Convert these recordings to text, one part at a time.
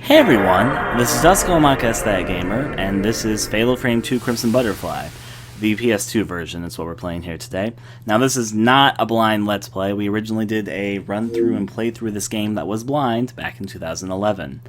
Hey everyone, this is Dusk That Gamer, and this is Fatal Frame 2 Crimson Butterfly, the PS2 version is what we're playing here today. Now this is not a blind Let's Play. We originally did a run-through and playthrough of this game that was blind back in 2011,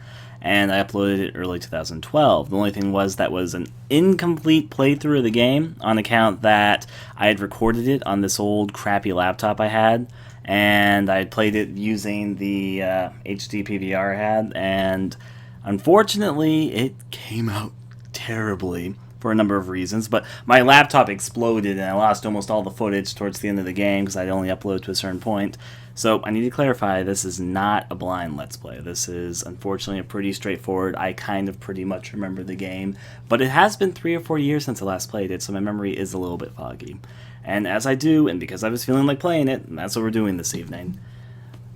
and I uploaded it early 2012. The only thing was that was an incomplete playthrough of the game on account that I had recorded it on this old crappy laptop I had, and I played it using the HD PVR I had, and unfortunately it came out terribly for a number of reasons, but my laptop exploded and I lost almost all the footage towards the end of the game because I'd only uploaded to a certain point. So I need to clarify, this is not a blind Let's Play. This is unfortunately a pretty straightforward, I kind of pretty much remember the game, but it has been 3 or 4 years since I last played it, so my memory is a little bit foggy. And as I do, and because I was feeling like playing it, that's what we're doing this evening.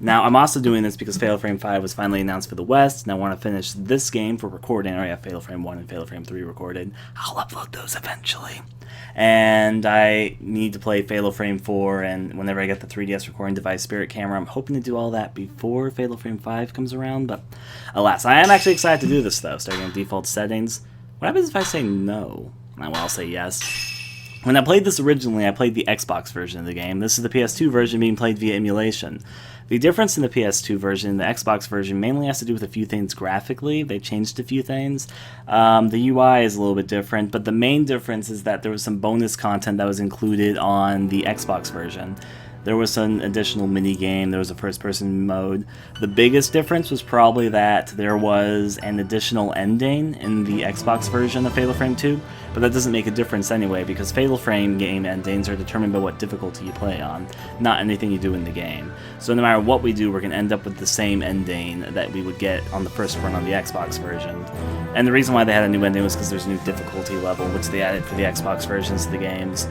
Now, I'm also doing this because Fatal Frame 5 was finally announced for the West, and I want to finish this game for recording. I already have Fatal Frame 1 and Fatal Frame 3 recorded. I'll upload those eventually. And I need to play Fatal Frame 4, and whenever I get the 3DS recording device Spirit Camera, I'm hoping to do all that before Fatal Frame 5 comes around, but alas. I am actually excited to do this, though, starting in default settings. What happens if I say no? Well, I'll say yes. When I played this originally, I played the Xbox version of the game. This is the PS2 version being played via emulation. The difference in the PS2 version and the Xbox version mainly has to do with a few things graphically. They changed a few things. The UI is a little bit different, but the main difference is that there was some bonus content that was included on the Xbox version. There was an additional mini-game, there was a first-person mode. The biggest difference was probably that there was an additional ending in the Xbox version of Fatal Frame 2, but that doesn't make a difference anyway, because Fatal Frame game endings are determined by what difficulty you play on, not anything you do in the game. So no matter what we do, we're going to end up with the same ending that we would get on the first run on the Xbox version. And the reason why they had a new ending was because there's a new difficulty level, which they added for the Xbox versions of the games.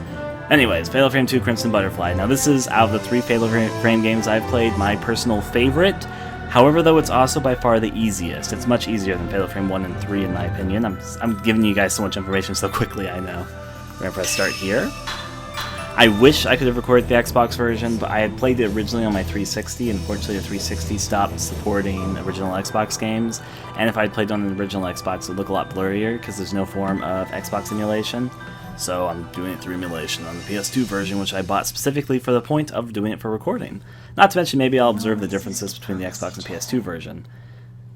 Anyways, Fatal Frame 2 Crimson Butterfly. Now this is, out of the 3 Fatal Frame games I've played, my personal favorite. However, though, it's also by far the easiest. It's much easier than Fatal Frame 1 and 3 in my opinion. I'm giving you guys so much information so quickly, I know. We're going to press start here. I wish I could have recorded the Xbox version, but I had played it originally on my 360, and unfortunately the 360 stopped supporting original Xbox games, and if I had played on the original Xbox it would look a lot blurrier because there's no form of Xbox emulation. So I'm doing it through emulation on the PS2 version, which I bought specifically for the point of doing it for recording. Not to mention, maybe I'll observe the differences between the Xbox and PS2 version.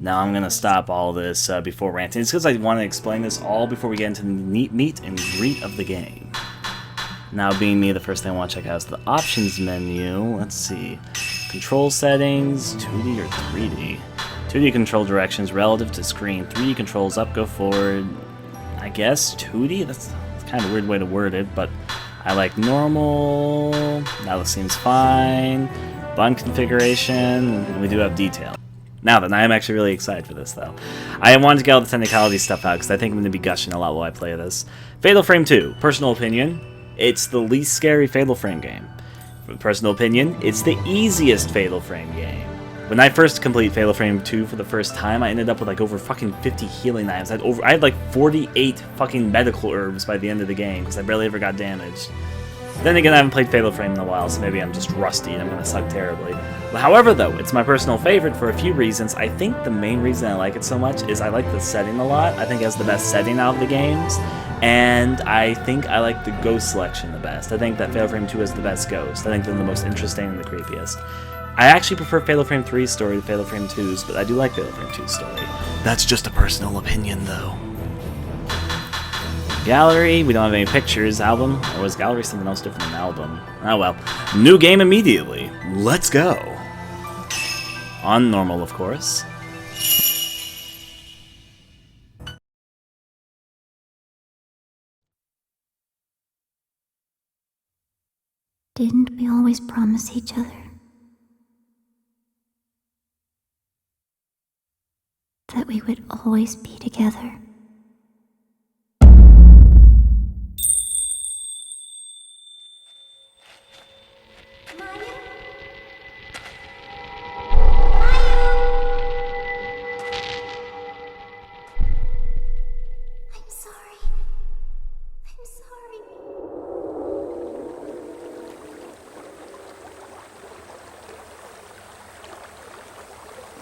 Now I'm going to stop all this before ranting. It's because I want to explain this all before we get into the neat meat and greet of the game. Now, being me, the first thing I want to check out is the options menu. Let's see. Control settings, 2D or 3D? 2D control directions relative to screen. 3D controls up, go forward. I guess 2D? That's kind of a weird way to word it, but I like normal. Now this seems fine. Button configuration. We do have detail. Now then, I am actually really excited for this, though. I wanted to get all the technicality stuff out because I think I'm going to be gushing a lot while I play this. Fatal Frame 2, personal opinion, it's the least scary Fatal Frame game. Personal opinion, it's the easiest Fatal Frame game. When I first completed Fatal Frame 2 for the first time, I ended up with like over fucking 50 healing knives. I had like 48 fucking medical herbs by the end of the game because I barely ever got damaged. Then again, I haven't played Fatal Frame in a while, so maybe I'm just rusty and I'm going to suck terribly. However, though, it's my personal favorite for a few reasons. I think the main reason I like it so much is I like the setting a lot. I think it has the best setting out of the games. And I think I like the ghost selection the best. I think that Fatal Frame 2 has the best ghost. I think they're the most interesting and the creepiest. I actually prefer Fatal Frame 3's story to Fatal Frame 2's, but I do like Fatal Frame 2's story. That's just a personal opinion, though. Gallery, we don't have any pictures. Album, or was gallery something else different than album? Oh well. New game immediately. Let's go. On normal, of course. Didn't we always promise each other that we would always be together?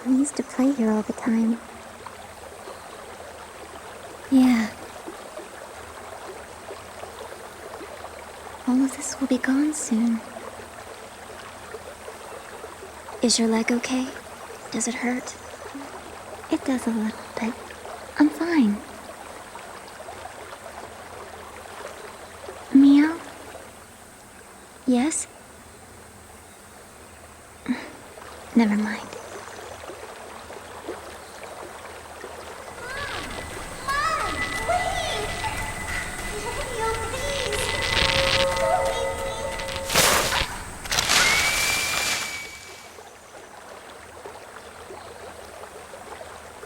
I used to play here all the time. Yeah. All of this will be gone soon. Is your leg okay? Does it hurt? It does a little, but I'm fine. Mio? Yes? Never mind.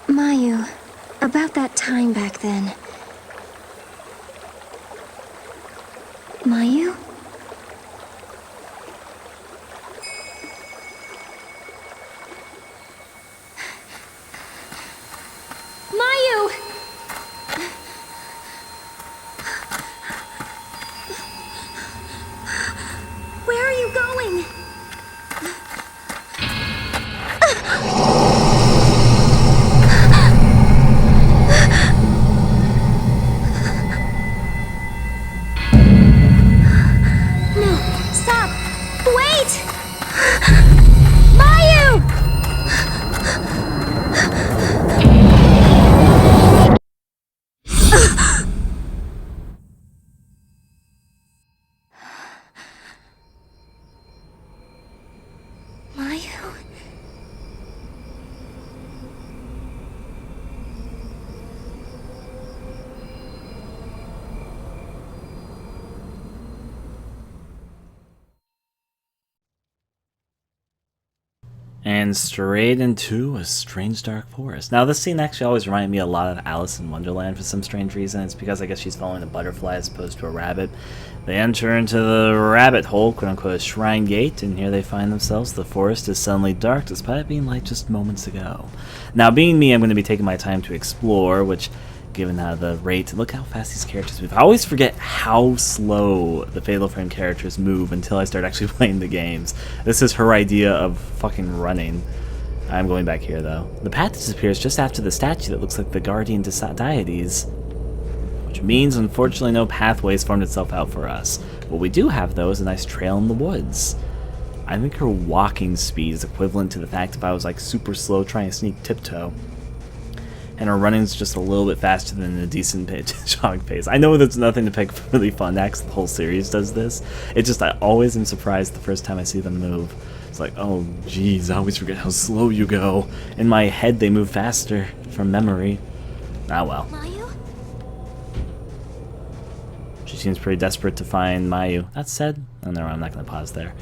Mayu, about that time back then. Mayu? Mayu! Where are you going? And straight into a strange dark forest. Now, this scene actually always reminded me a lot of Alice in Wonderland for some strange reason. It's because I guess she's following a butterfly as opposed to a rabbit. They enter into the rabbit hole, quote-unquote, a shrine gate, and here they find themselves. The forest is suddenly dark, despite it being light just moments ago. Now, being me, I'm going to be taking my time to explore, which, given how the rate, look how fast these characters move. I always forget how slow the Fatal Frame characters move until I start actually playing the games. This is her idea of fucking running. I'm going back here, though. The path disappears just after the statue that looks like the guardian deities, which means, unfortunately, no pathways formed itself out for us. What we do have, though, is a nice trail in the woods. I think her walking speed is equivalent to the fact if I was, like, super slow trying to sneak tiptoe. And her running's just a little bit faster than a decent jogging pace. I know that's nothing to pick really fun next. The whole series does this. It's just I always am surprised the first time I see them move. It's like, oh, geez, I always forget how slow you go. In my head, they move faster from memory. Ah, well. Mayu? She seems pretty desperate to find Mayu. That said, oh, no, I'm not going to pause there.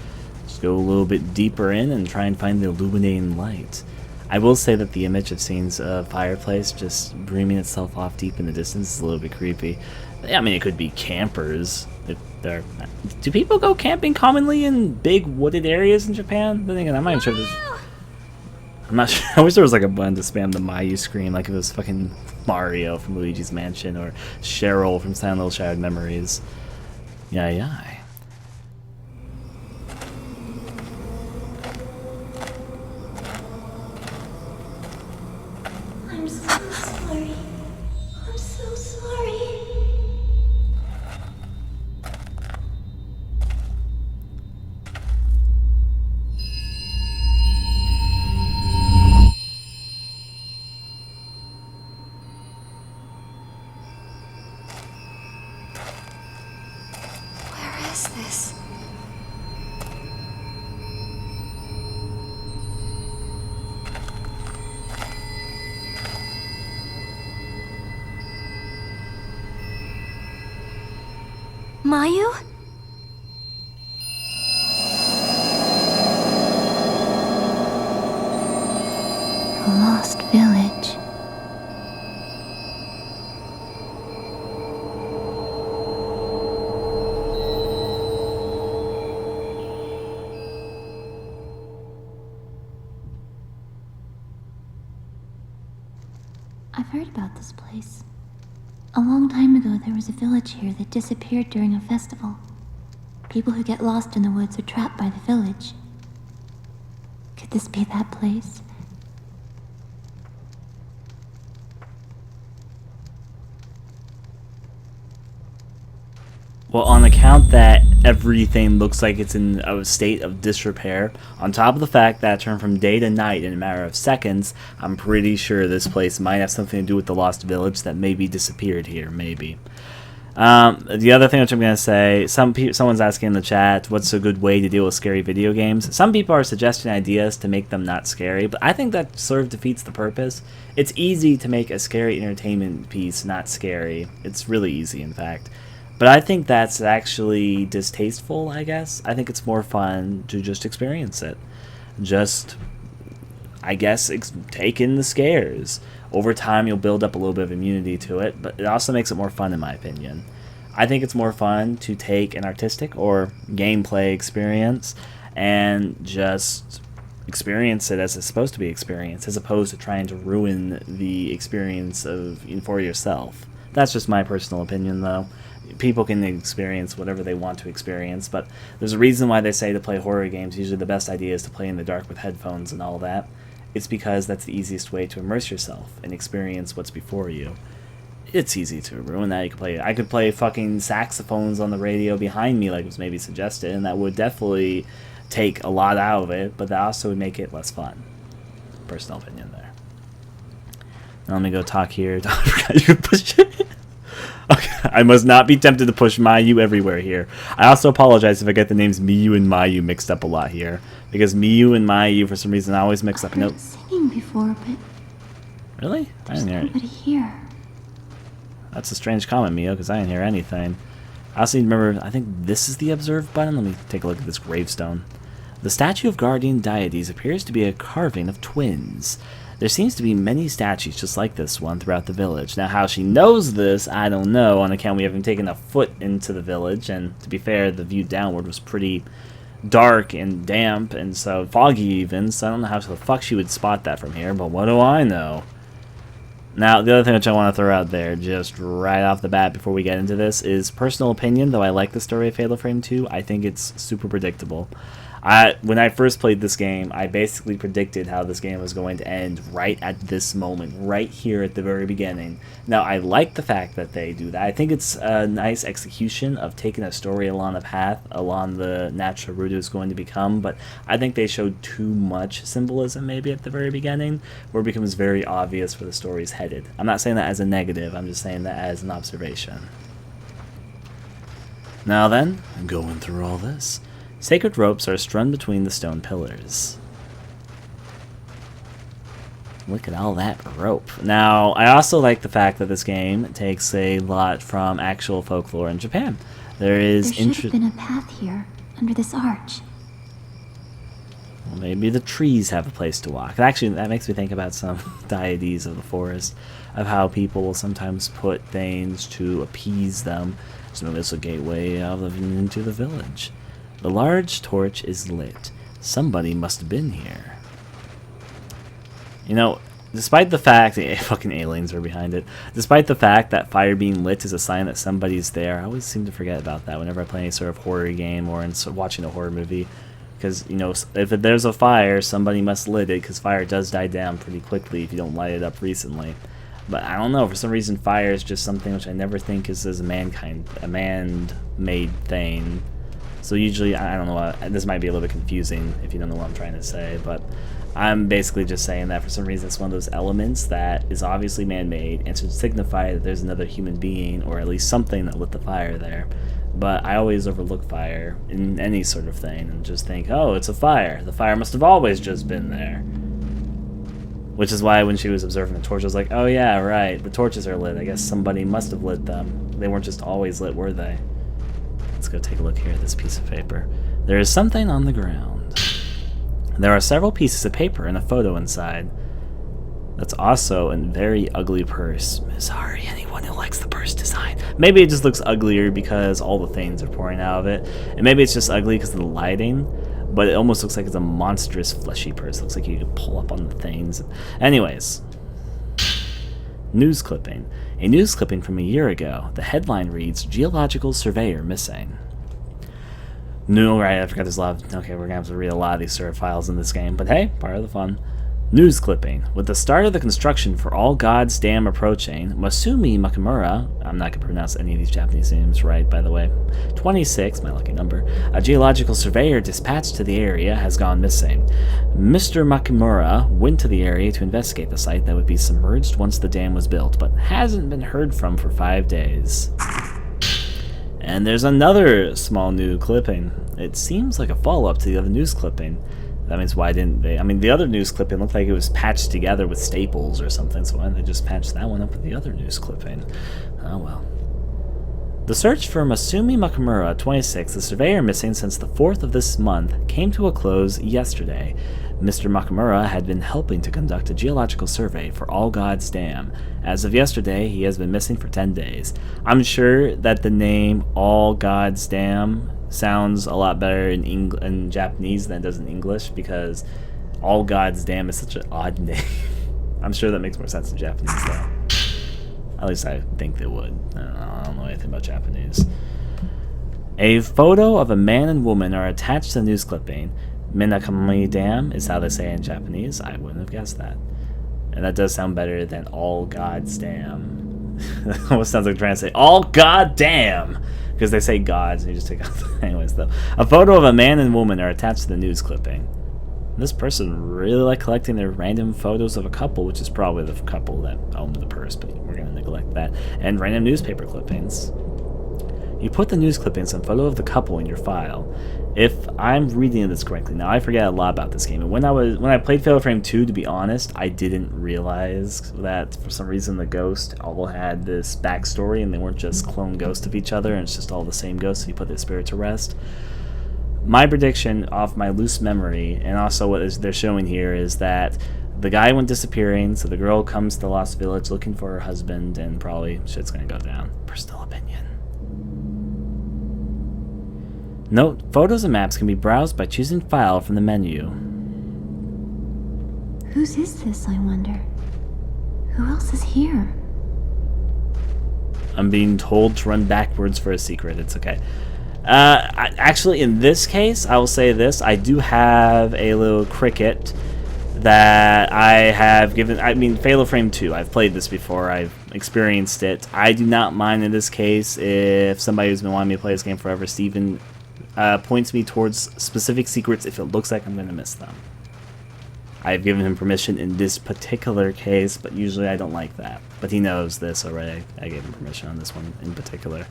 Just go a little bit deeper in and try and find the illuminating light. I will say that the image of seeing a fireplace just breaming itself off deep in the distance is a little bit creepy. I mean, it could be campers. If they're, do people go camping commonly in big wooded areas in Japan? Then again, I'm not even sure if there's... I'm not sure. I wish there was like a button to spam the Mayu screen, like it was fucking Mario from Luigi's Mansion or Cheryl from Silent Little Shattered Memories. Yeah. I'm so sorry. I'm so sorry. Where is this? Mayu? The lost village. I've heard about this place. A long time ago, there was a village here that disappeared during a festival. People who get lost in the woods are trapped by the village. Could this be that place? Well, on account that everything looks like it's in a state of disrepair, on top of the fact that it turned from day to night in a matter of seconds, I'm pretty sure this place might have something to do with the lost village that maybe disappeared here, maybe. The other thing which I'm going to say, someone's asking in the chat, what's a good way to deal with scary video games? Some people are suggesting ideas to make them not scary, but I think that sort of defeats the purpose. It's easy to make a scary entertainment piece not scary. It's really easy, in fact. But I think that's actually distasteful, I guess. I think it's more fun to just experience it. Just, I guess, take in the scares. Over time, you'll build up a little bit of immunity to it, but it also makes it more fun, in my opinion. I think it's more fun to take an artistic or gameplay experience and just experience it as it's supposed to be experienced, as opposed to trying to ruin the experience for yourself. That's just my personal opinion, though. People can experience whatever they want to experience, but there's a reason why they say to play horror games, usually the best idea is to play in the dark with headphones and all that. It's because that's the easiest way to immerse yourself and experience what's before you. It's easy to ruin that. I could play fucking saxophones on the radio behind me, like was maybe suggested, and that would definitely take a lot out of it, but that also would make it less fun. Personal opinion there. Now let me go talk here. I forgot you could push it. Okay, I must not be tempted to push Mayu everywhere here. I also apologize if I get the names Miyu and Mayu mixed up a lot here, because Miyu and Mayu, for some reason, I always mix up. I've heard singing before, but really? I didn't hear it. Nobody here. That's a strange comment, Mio, because I didn't hear anything. I also remember, I think this is the observe button. Let me take a look at this gravestone. The statue of guardian deities appears to be a carving of twins. There seems to be many statues just like this one throughout the village. Now, how she knows this, I don't know, on account we haven't taken a foot into the village, and to be fair, the view downward was pretty dark and damp, and so foggy even, so I don't know how the fuck she would spot that from here, but what do I know? Now, the other thing which I want to throw out there, just right off the bat before we get into this, is personal opinion, though I like the story of Fatal Frame 2, I think it's super predictable. When I first played this game, I basically predicted how this game was going to end right at this moment, right here at the very beginning. Now, I like the fact that they do that. I think it's a nice execution of taking a story along a path, along the natural route it's going to become, but I think they showed too much symbolism maybe at the very beginning, where it becomes very obvious where the story's headed. I'm not saying that as a negative, I'm just saying that as an observation. Now then, going through all this. Sacred ropes are strung between the stone pillars. Look at all that rope. Now, I also like the fact that this game takes a lot from actual folklore in Japan. There should have been a path here, under this arch. Well, maybe the trees have a place to walk. Actually, that makes me think about some deities of the forest, of how people will sometimes put things to appease them. So this is a gateway into the village. The large torch is lit. Somebody must have been here. You know, despite the fact that fucking aliens are behind it, despite the fact that fire being lit is a sign that somebody's there, I always seem to forget about that whenever I play any sort of horror game or watching a horror movie. Because, you know, if there's a fire, somebody must lit it, because fire does die down pretty quickly if you don't light it up recently. But I don't know, for some reason fire is just something which I never think is as a man-made thing. So usually, I don't know, this might be a little bit confusing if you don't know what I'm trying to say, but I'm basically just saying that for some reason it's one of those elements that is obviously man-made and should signify that there's another human being, or at least something that lit the fire there. But I always overlook fire in any sort of thing and just think, oh, it's a fire. The fire must have always just been there. Which is why when she was observing the torch, I was like, oh yeah, right, the torches are lit. I guess somebody must have lit them. They weren't just always lit, were they? Let's go take a look here at this piece of paper. There is something on the ground. There are several pieces of paper and a photo inside. That's also a very ugly purse. Sorry, anyone who likes the purse design. Maybe it just looks uglier because all the things are pouring out of it. And maybe it's just ugly because of the lighting. But it almost looks like it's a monstrous fleshy purse. It looks like you could pull up on the things. Anyways. News clipping. A news clipping from a year ago. The headline reads, Geological Surveyor Missing. No, right, I forgot there's a lot of... Okay, we're going to have to read a lot of these sort of files in this game. But hey, part of the fun. News clipping. With the start of the construction for All Gods Dam approaching, Masumi Makamura, I'm not going to pronounce any of these Japanese names right, by the way, 26, my lucky number, a geological surveyor dispatched to the area has gone missing. Mr. Makamura went to the area to investigate the site that would be submerged once the dam was built, but hasn't been heard from for 5 days. And there's another small new clipping. It seems like a follow-up to the other news clipping. That means why didn't they? I mean, the other news clipping looked like it was patched together with staples or something, so why didn't they just patch that one up with the other news clipping? Oh well. The search for Masumi Makamura, 26, the surveyor missing since the 4th of this month, came to a close yesterday. Mr. Makamura had been helping to conduct a geological survey for All Gods Dam. As of yesterday, he has been missing for 10 days. I'm sure that the name All Gods Dam sounds a lot better in Japanese than it does in English, because All Gods Dam is such an odd name. I'm sure that makes more sense in Japanese, though. At least I think they would. I don't know anything about Japanese. A photo of a man and woman are attached to the news clipping. Minakami Dam is how they say it in Japanese. I wouldn't have guessed that. And that does sound better than All Gods Dam. That almost sounds like trying to say, All God Damn! Because they say gods, and you just take out the... Anyways, though. A photo of a man and woman are attached to the news clipping. This person really liked collecting their random photos of a couple, which is probably the couple that owned the purse, but we're going to neglect that, and random newspaper clippings. You put the news clippings and photo of the couple in your file. If I'm reading this correctly, now I forget a lot about this game, and when I played Fatal Frame 2, to be honest, I didn't realize that for some reason the ghosts all had this backstory, and they weren't just clone ghosts of each other, and it's just all the same ghosts, so you put their spirit to rest. My prediction off my loose memory, and also what they're showing here, is that the guy went disappearing, so the girl comes to the Lost Village looking for her husband, and probably shit's gonna go down. Personal opinion. Note, photos and maps can be browsed by choosing File from the menu. Whose is this, I wonder? Who else is here? I'm being told to run backwards for a secret. It's okay. Actually, in this case, I will say this. I do have a little cricket that I have given... I mean, Fatal Frame 2. I've played this before. I've experienced it. I do not mind in this case if somebody who's been wanting me to play this game forever, Steven, points me towards specific secrets if it looks like I'm going to miss them. I've given him permission in this particular case, but usually I don't like that. But he knows this already. I gave him permission on this one in particular.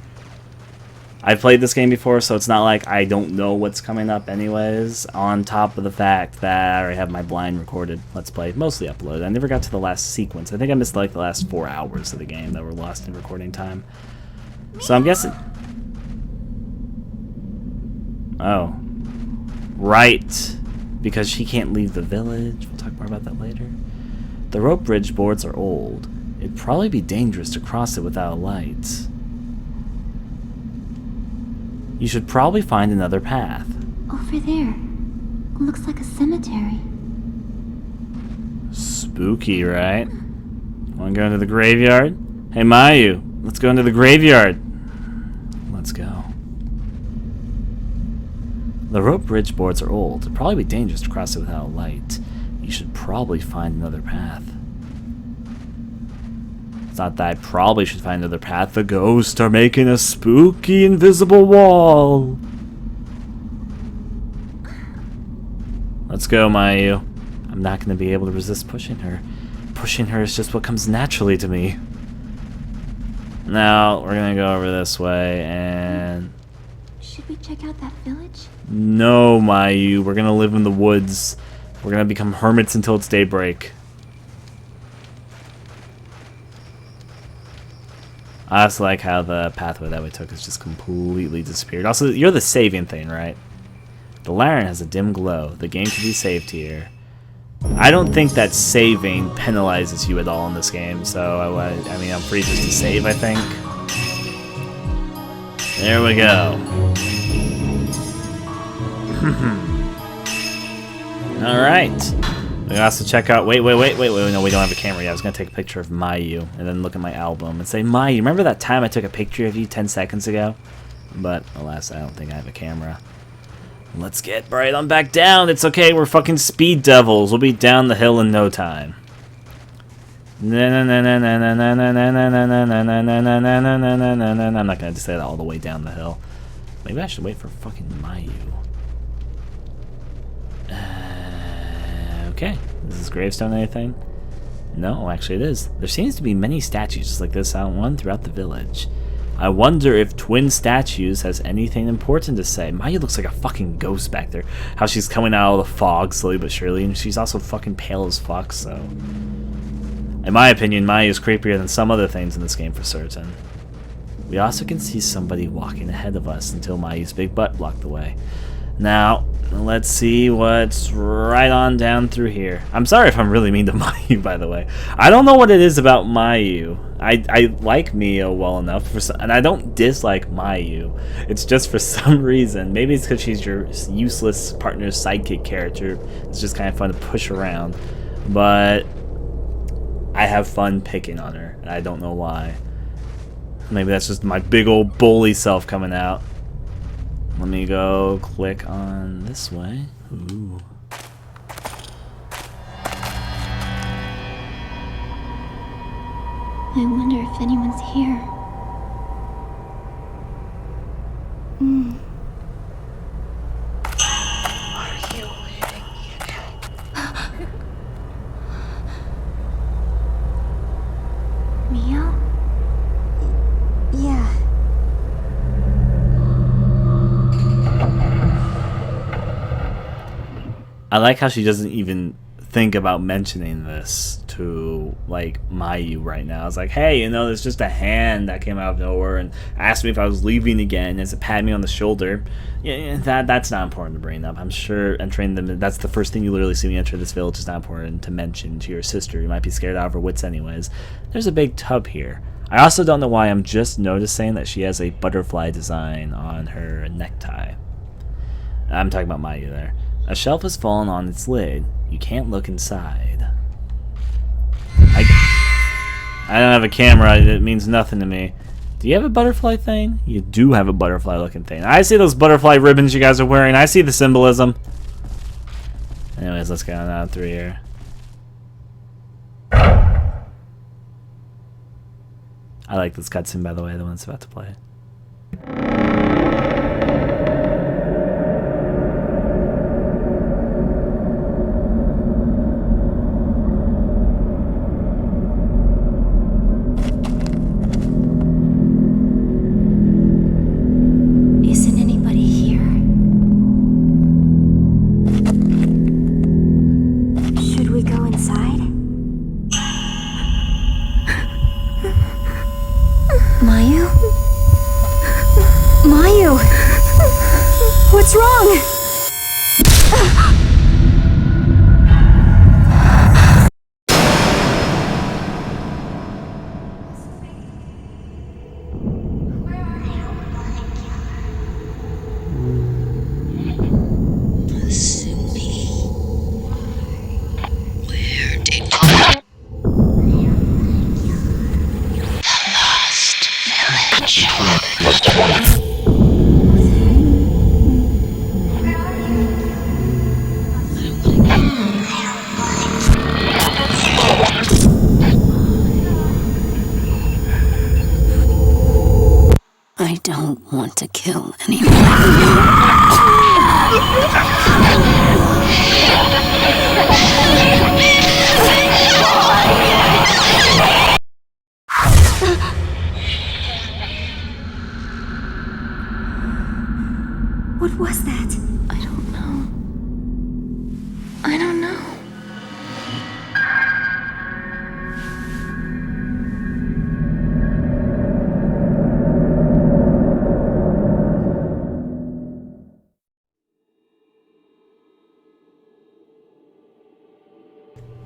I've played this game before, so it's not like I don't know what's coming up anyways, on top of the fact that I already have my blind recorded Let's Play mostly uploaded. I never got to the last sequence. I think I missed like the last 4 hours of the game that were lost in recording time. So I'm guessing... Oh. Right. Because she can't leave the village. We'll talk more about that later. The rope bridge boards are old. It'd probably be dangerous to cross it without a light. You should probably find another path. Over there. Looks like a cemetery. Spooky, right? Wanna go into the graveyard? Hey, Mayu, let's go into the graveyard. Let's go. The rope bridge boards are old. It'd probably be dangerous to cross it without a light. You should probably find another path. It's not that I probably should find another path. The ghosts are making a spooky invisible wall. Let's go, Mayu. I'm not going to be able to resist pushing her. Pushing her is just what comes naturally to me. Now, we're going to go over this way and... Should we check out that village? No, Mayu. We're going to live in the woods. We're going to become hermits until it's daybreak. I also like how the pathway that we took has just completely disappeared. Also, you're the saving thing, right? The lantern has a dim glow. The game can be saved here. I don't think that saving penalizes you at all in this game, so I mean, I'm free just to save, I think. There we go. Alright. We can also check out... Wait, no, we don't have a camera yet. I was going to take a picture of Mayu and then look at my album and say, Mayu, remember that time I took a picture of you 10 seconds ago? But, alas, I don't think I have a camera. Let's get right on back down. It's okay, we're fucking speed devils. We'll be down the hill in no time. I'm not gonna say that all the way down the hill. Maybe I should wait for fucking Mayu. Okay. Is this gravestone anything? No, actually it is. There seems to be many statues just like this out one throughout the village. I wonder if twin statues has anything important to say. Mayu looks like a fucking ghost back there. How she's coming out of the fog slowly but surely, and she's also fucking pale as fuck, so... In my opinion, Mayu is creepier than some other things in this game for certain. We also can see somebody walking ahead of us until Mayu's big butt blocked the way. Now, let's see what's right on down through here. I'm sorry if I'm really mean to Mayu, by the way. I don't know what it is about Mayu. I like Mio well enough, and I don't dislike Mayu. It's just for some reason. Maybe it's because she's your useless partner's sidekick character. It's just kind of fun to push around. But I have fun picking on her, and I don't know why. Maybe that's just my big old bully self coming out. Let me go click on this way. Ooh. I wonder if anyone's here. Are you waiting here? Mio? Yeah. I like how she doesn't even think about mentioning this to, like, Mayu right now. It's like, hey, you know, there's just a hand that came out of nowhere and asked me if I was leaving again as it patted me on the shoulder. Yeah, that's not important to bring up. I'm sure entering them, that's the first thing you literally see when you enter this village. It's not important to mention to your sister. You might be scared out of her wits anyways. There's a big tub here. I also don't know why I'm just noticing that she has a butterfly design on her necktie. I'm talking about Mayu there. A shelf has fallen on its lid. You can't look inside. I don't have a camera. It means nothing to me. Do you have a butterfly thing? You do have a butterfly looking thing. I see those butterfly ribbons you guys are wearing. I see the symbolism. Anyways, let's get on out through here. I like this cutscene, by the way, the one that's about to play. Isn't anybody here? Should we go inside? Mayu? Mayu! What's wrong? I don't want to kill anyone. What was that? I don't know. I don't know.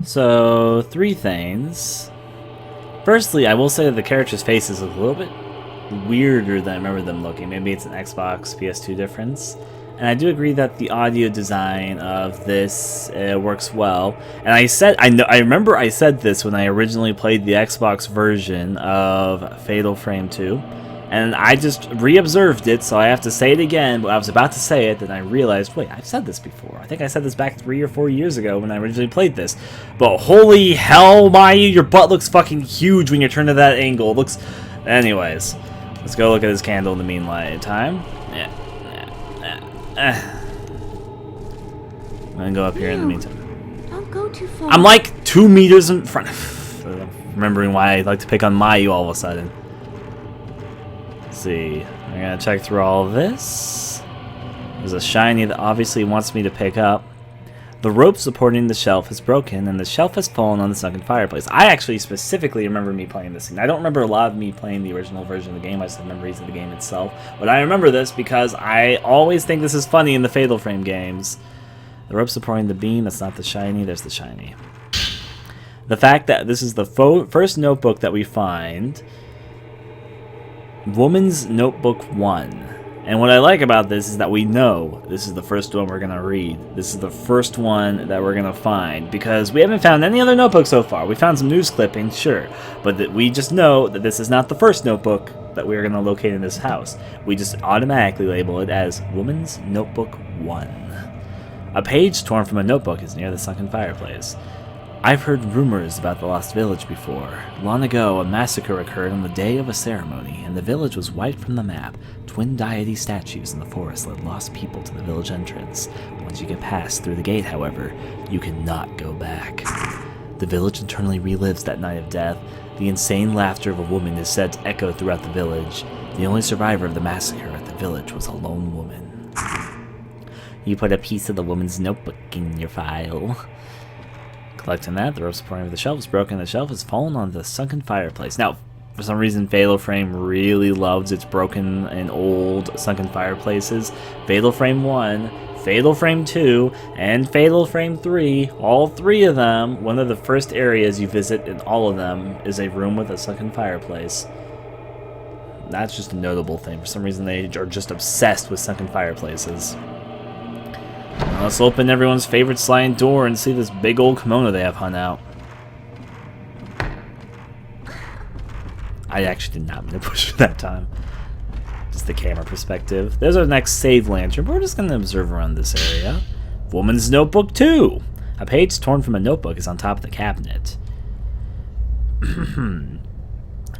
So, 3 things. Firstly, I will say that the characters' faces look a little bit weirder than I remember them looking. Maybe it's an Xbox PS2 difference. And I do agree that the audio design of this works well. And I remember I said this when I originally played the Xbox version of Fatal Frame 2. And I just re-observed it, so I have to say it again. But I was about to say it, then I realized, wait, I've said this before. I think I said this back 3 or 4 years ago when I originally played this. But holy hell, Mayu, your butt looks fucking huge when you turn to that angle. It looks... Anyways, let's go look at this candle in the meantime. I'm gonna go up here in the meantime. Don't go too far. I'm like 2 meters in front. Remembering why I like to pick on Mayu all of a sudden. See, I'm gonna check through all of this. There's a shiny that obviously wants me to pick up. The rope supporting the shelf is broken, and the shelf has fallen on the sunken fireplace. I actually specifically remember me playing this scene. I don't remember a lot of me playing the original version of the game. I just have memories of the game itself. But I remember this because I always think this is funny in the Fatal Frame games. The rope supporting the beam, that's not the shiny, there's the shiny. The fact that this is the first notebook that we find... Woman's Notebook 1. And what I like about this is that we know this is the first one we're going to read. This is the first one that we're going to find. Because we haven't found any other notebook so far. We found some news clippings, sure. But that we just know that this is not the first notebook that we're going to locate in this house. We just automatically label it as Woman's Notebook 1. A page torn from a notebook is near the sunken fireplace. I've heard rumors about the Lost Village before. Long ago, a massacre occurred on the day of a ceremony, and the village was wiped from the map. Twin deity statues in the forest led lost people to the village entrance. Once you get past through the gate, however, you cannot go back. The village internally relives that night of death. The insane laughter of a woman is said to echo throughout the village. The only survivor of the massacre at the village was a lone woman. You put a piece of the woman's notebook in your file. Collecting that, the rope supporting the shelf is broken. The shelf has fallen on the sunken fireplace. Now, for some reason, Fatal Frame really loves its broken and old sunken fireplaces. Fatal Frame 1, Fatal Frame 2, and Fatal Frame 3, all 3 of them, one of the first areas you visit in all of them is a room with a sunken fireplace. That's just a notable thing. For some reason, they are just obsessed with sunken fireplaces. Let's open everyone's favorite sliding door and see this big old kimono they have hung out. I actually did not mean to push it that time. Just the camera perspective. There's our next save lantern, but we're just going to observe around this area. Woman's Notebook 2! A page torn from a notebook is on top of the cabinet.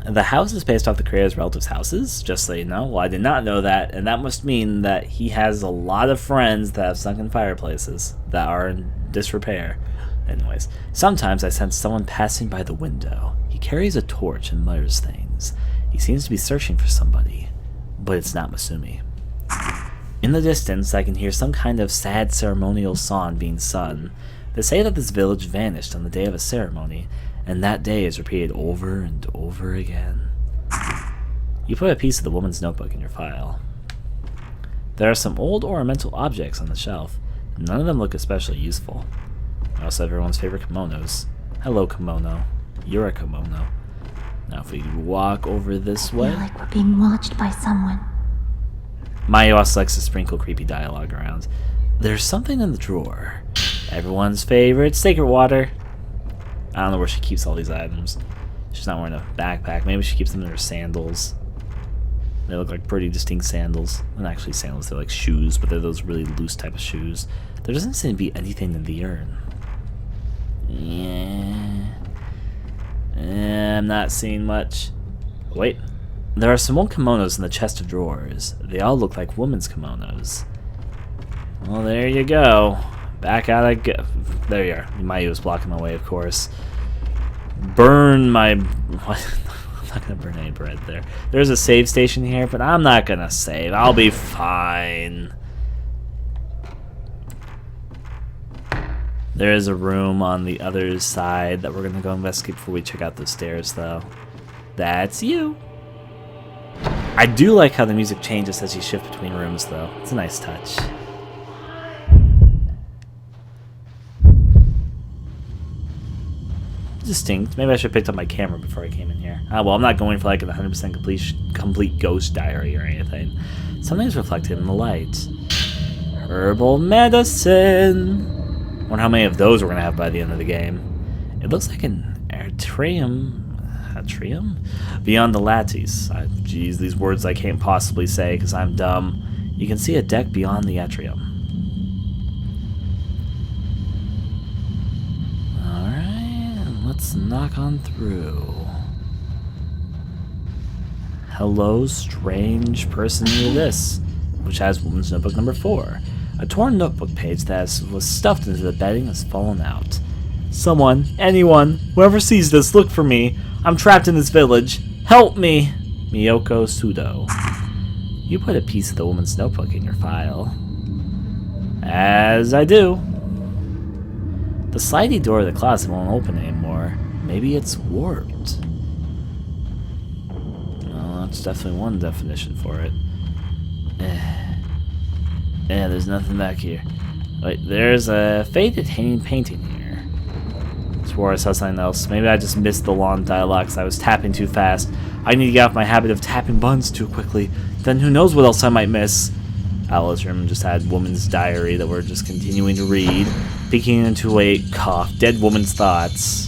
The house is based off the creator's relatives' houses, just so you know. Well, I did not know that, and that must mean that he has a lot of friends that have sunken fireplaces that are in disrepair. Anyways, sometimes I sense someone passing by the window. He carries a torch and mutters things. He seems to be searching for somebody, but it's not Masumi. In the distance, I can hear some kind of sad ceremonial song being sung. They say that this village vanished on the day of a ceremony, and that day is repeated over and over again. You put a piece of the woman's notebook in your file. There are some old ornamental objects on the shelf. None of them look especially useful. I also have everyone's favorite kimonos. Hello, kimono. You're a kimono. Now if we walk over this way... I feel like we're being watched by someone. Mayu also likes to sprinkle creepy dialogue around. There's something in the drawer. Everyone's favorite sacred water. I don't know where she keeps all these items. She's not wearing a backpack. Maybe she keeps them in her sandals. They look like pretty distinct sandals. They're not actually sandals, they're like shoes, but they're those really loose type of shoes. There doesn't seem to be anything in the urn. Yeah, I'm not seeing much. Wait. There are some old kimonos in the chest of drawers. They all look like women's kimonos. Well, there you go. Back out I go. There you are. Mayu was blocking my way, of course. Burn my... What? I'm not going to burn any bread there. There's a save station here, but I'm not going to save. I'll be fine. There is a room on the other side that we're going to go investigate before we check out those stairs, though. That's you. I do like how the music changes as you shift between rooms, though. It's a nice touch. Distinct. Maybe I should have picked up my camera before I came in here. Well, I'm not going for like a 100% complete ghost diary or anything. Something's reflected in the light. Herbal medicine. Wonder how many of those we're going to have by the end of the game. It looks like an Arterium. Atrium? Beyond the lattice. Geez, these words I can't possibly say because I'm dumb. You can see a deck beyond the atrium. Alright, let's knock on through. Hello, strange person near this, which has Woman's Notebook number 4. A torn notebook page that was stuffed into the bedding has fallen out. Someone, anyone, whoever sees this, look for me. I'm trapped in this village. Help me! Miyoko Sudo. You put a piece of the woman's notebook in your file. As I do. The slidey door of the closet won't open anymore. Maybe it's warped. Well, that's definitely one definition for it. Yeah, there's nothing back here. Wait, there's a faded hanging painting here. Swore I saw something else. Maybe I just missed the long dialogue because I was tapping too fast. I need to get off my habit of tapping buttons too quickly. Then who knows what else I might miss. Alice's room just had woman's diary that we're just continuing to read, peeking into a cough, dead woman's thoughts.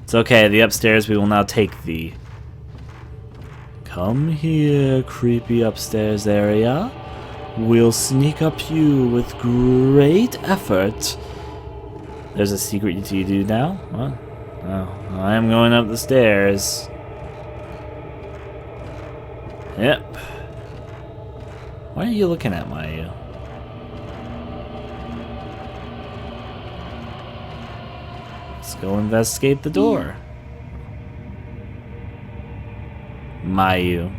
It's okay, the upstairs we will now take thee. Come here, creepy upstairs area. We'll sneak up you with great effort. There's a secret you do now? What? Oh, I am going up the stairs. Yep. What are you looking at, Mayu? Let's go investigate the door. Mayu.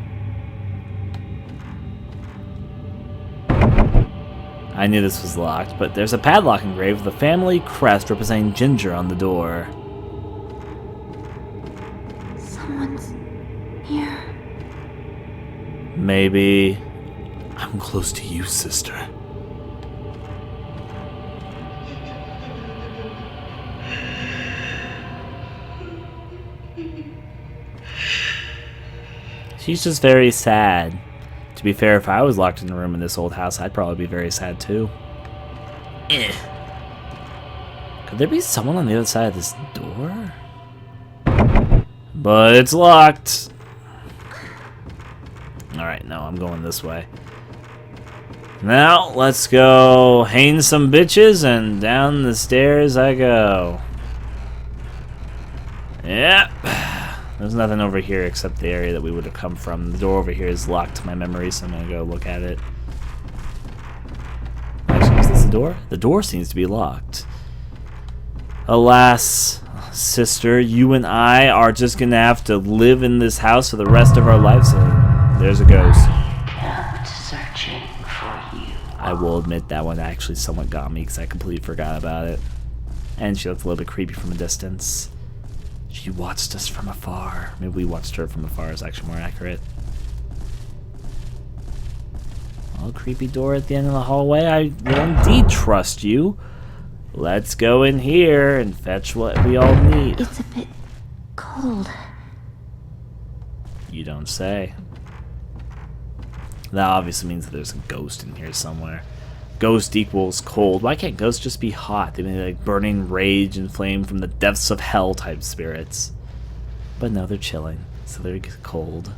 I knew this was locked, but there's a padlock engraved with a family crest representing Ginger on the door. Someone's here. Maybe I'm close to you, sister. She's just very sad. To be fair, if I was locked in a room in this old house, I'd probably be very sad too. Could there be someone on the other side of this door? But it's locked. Alright, no, I'm going this way. Now, let's go hang some bitches and down the stairs I go. Yep. There's nothing over here except the area that we would have come from. The door over here is locked to my memory, so I'm going to go look at it. Actually, is this the door? The door seems to be locked. Alas, sister, you and I are just going to have to live in this house for the rest of our lives. So there's a ghost. And searching for you. I will admit that one actually somewhat got me because I completely forgot about it. And she looked a little bit creepy from a distance. She watched us from afar. Maybe we watched her from afar is actually more accurate. Oh, creepy door at the end of the hallway. I will indeed trust you. Let's go in here and fetch what we all need. It's a bit cold. You don't say. That obviously means that there's a ghost in here somewhere. Ghost equals cold. Why can't ghosts just be hot? They may be like burning rage and flame from the depths of hell type spirits. But no, they're chilling, so they're cold.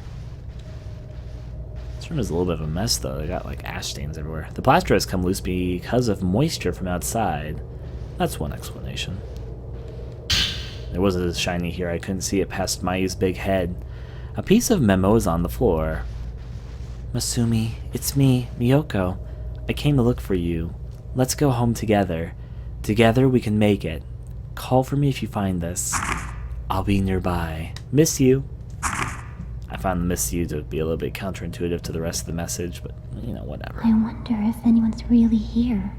This room is a little bit of a mess though. They got like ash stains everywhere. The plaster has come loose because of moisture from outside. That's one explanation. There was a shiny here. I couldn't see it past Mayu's big head. A piece of memo is on the floor. Masumi, it's me, Miyoko. I came to look for you. Let's go home together. Together we can make it. Call for me if you find this. I'll be nearby. Miss you. I found the miss you to be a little bit counterintuitive to the rest of the message, but, you know, whatever. I wonder if anyone's really here.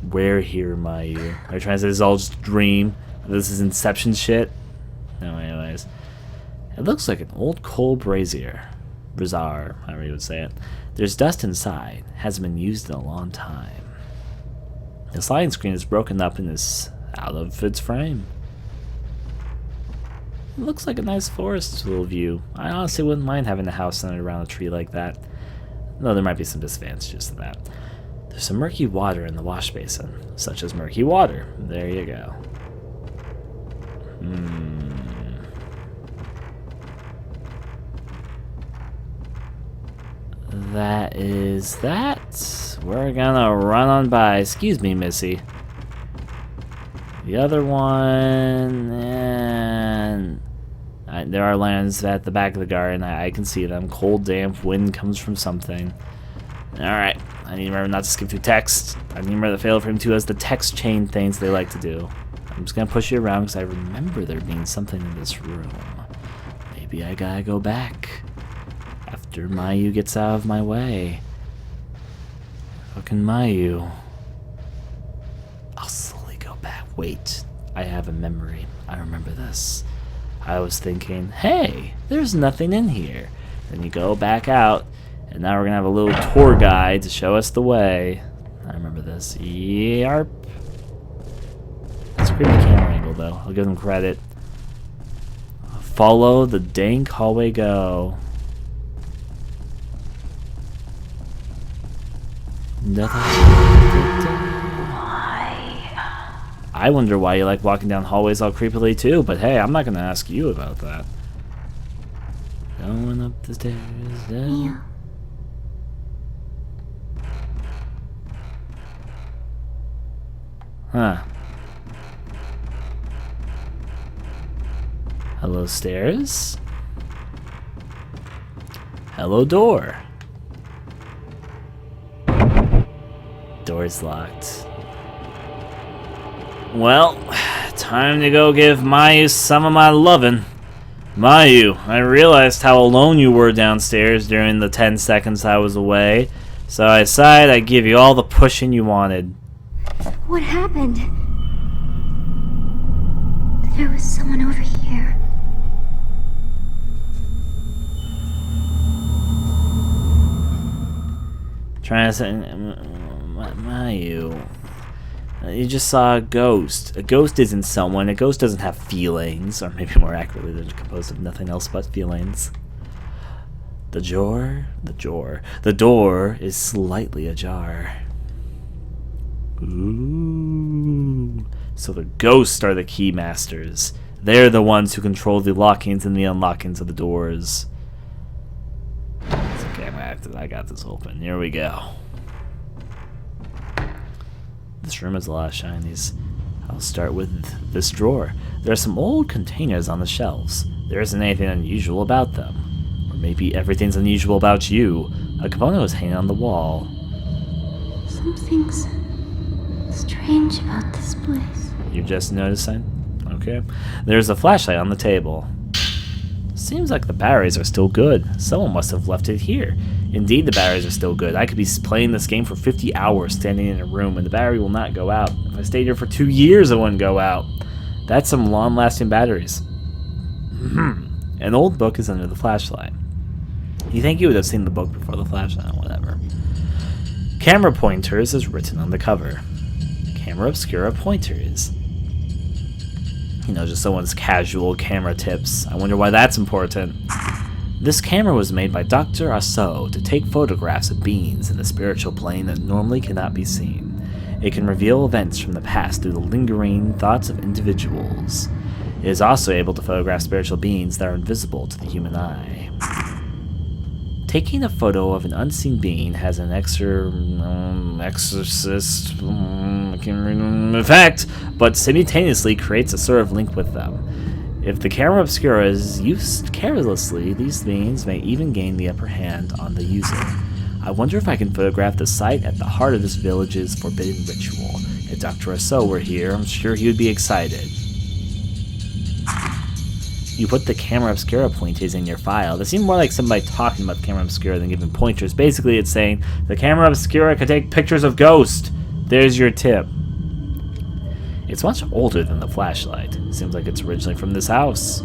We're here, Mayu. Are you trying to say this is all just a dream? This is Inception shit? No, anyways. It looks like an old coal brazier. Brazier, however you would say it. There's dust inside. Hasn't been used in a long time. The sliding screen is broken up and is out of its frame. It looks like a nice forest little view. I honestly wouldn't mind having a house centered around a tree like that. Though there might be some disadvantages to that. There's some murky water in the wash basin. Such as murky water. There you go. That is that. We're gonna run on by. Excuse me, Missy. The other one, and there are lands at the back of the garden. I can see them. Cold, damp, wind comes from something. Alright, I need to remember not to skip through text. I need to remember that Fatal Frame 2 has the text chain things they like to do. I'm just gonna push you around because I remember there being something in this room. Maybe I gotta go back after Mayu gets out of my way. Fucking Mayu. I'll slowly go back. Wait, I have a memory. I remember this. I was thinking, hey, there's nothing in here. Then you go back out, and now we're gonna have a little tour guide to show us the way. I remember this. Yarp. That's a creepy camera angle, though. I'll give them credit. Follow the dank hallway go. I wonder why you like walking down hallways all creepily too, but hey, I'm not gonna ask you about that. Going up the stairs. Mio. Huh. Hello, stairs. Hello, door. Door's locked. Well, time to go give Mayu some of my lovin'. Mayu, I realized how alone you were downstairs during the 10 seconds I was away, so I decided I'd give you all the pushing you wanted. What happened? There was someone over here. Trying to say, Mayu, you just saw a ghost. A ghost isn't someone. A ghost doesn't have feelings, or maybe more accurately, they're composed of nothing else but feelings. The door is slightly ajar. Ooh. So the ghosts are the key masters. They're the ones who control the lockings and the unlockings of the doors. It's okay, I got this open. Here we go. This room has a lot of shinies. I'll start with this drawer. There are some old containers on the shelves. There isn't anything unusual about them. Or maybe everything's unusual about you. A kimono is hanging on the wall. Something's strange about this place. You're just noticing? Okay. There's a flashlight on the table. Seems like the batteries are still good. Someone must have left it here. Indeed, the batteries are still good. I could be playing this game for 50 hours standing in a room and the battery will not go out. If I stayed here for 2 years, it wouldn't go out. That's some long-lasting batteries. An old book is under the flashlight. You think you would have seen the book before the flashlight, whatever. Camera pointers is written on the cover. Camera Obscura pointers. You know, just someone's casual camera tips. I wonder why that's important. This camera was made by Dr. Aso to take photographs of beings in the spiritual plane that normally cannot be seen. It can reveal events from the past through the lingering thoughts of individuals. It is also able to photograph spiritual beings that are invisible to the human eye. Taking a photo of an unseen being has an exorcist effect, but simultaneously creates a sort of link with them. If the Camera Obscura is used carelessly, these beings may even gain the upper hand on the user. I wonder if I can photograph the site at the heart of this village's forbidden ritual. If Dr. Aso were here, I'm sure he would be excited. You put the Camera Obscura pointers in your file. They seem more like somebody talking about the Camera Obscura than giving pointers. Basically, it's saying, the Camera Obscura can take pictures of ghosts. There's your tip. It's much older than the flashlight. Seems like it's originally from this house.